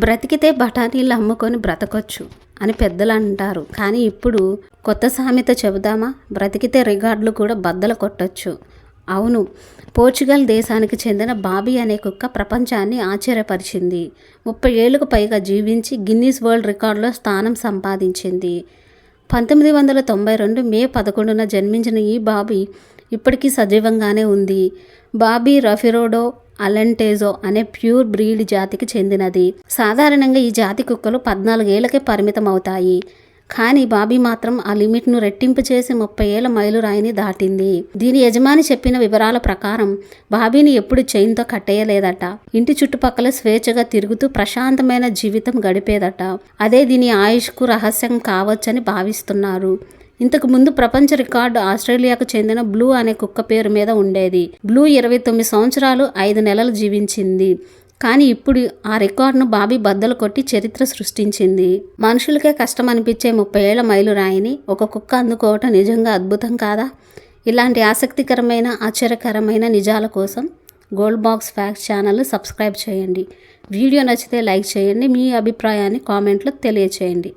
బ్రతికితే బఠానీలు అమ్ముకొని బ్రతకొచ్చు అని పెద్దలు అంటారు. కానీ ఇప్పుడు కొత్త సామెత చెబుదామా? బ్రతికితే రికార్డులు కూడా బద్దలు కొట్టొచ్చు. అవును, పోర్చుగల్ దేశానికి చెందిన బాబీ అనే కుక్క ప్రపంచాన్ని ఆశ్చర్యపరిచింది. 30 ఏళ్లకు పైగా జీవించి గిన్నీస్ వరల్డ్ రికార్డులో స్థానం సంపాదించింది. 1992 మే 11న జన్మించిన ఈ బాబీ ఇప్పటికీ సజీవంగానే ఉంది. బాబీ రఫిరోడో అలెంటేజో అనే ప్యూర్ బ్రీడ్ జాతికి చెందినది. సాధారణంగా ఈ జాతి కుక్కలు 14 ఏళ్లకే పరిమితం అవుతాయి. కానీ బాబీ మాత్రం ఆ లిమిట్ను రెట్టింపు చేసి 30 ఏళ్ల మైలురాయిని దాటింది. దీని యజమాని చెప్పిన వివరాల ప్రకారం బాబీని ఎప్పుడు చైన్తో కట్టేయలేదట. ఇంటి చుట్టుపక్కల స్వేచ్ఛగా తిరుగుతూ ప్రశాంతమైన జీవితం గడిపేదట. అదే దీని ఆయుష్కు రహస్యం కావచ్చని భావిస్తున్నారు. ఇంతకు ముందు ప్రపంచ రికార్డు ఆస్ట్రేలియాకు చెందిన బ్లూ అనే కుక్క పేరు మీద ఉండేది. బ్లూ 29 సంవత్సరాలు 5 నెలలు జీవించింది. కానీ ఇప్పుడు ఆ రికార్డును బాబీ బద్దలు కొట్టి చరిత్ర సృష్టించింది. మనుషులకే కష్టం అనిపించే 30 ఏళ్ల మైలురాయిని ఒక కుక్క అందుకోవటం నిజంగా అద్భుతం కాదా? ఇలాంటి ఆసక్తికరమైన ఆశ్చర్యకరమైన నిజాల కోసం గోల్డ్ బాక్స్ ఫ్యాక్ట్స్ ఛానల్ని సబ్స్క్రైబ్ చేయండి. వీడియో నచ్చితే లైక్ చేయండి. మీ అభిప్రాయాన్ని కామెంట్లో తెలియచేయండి.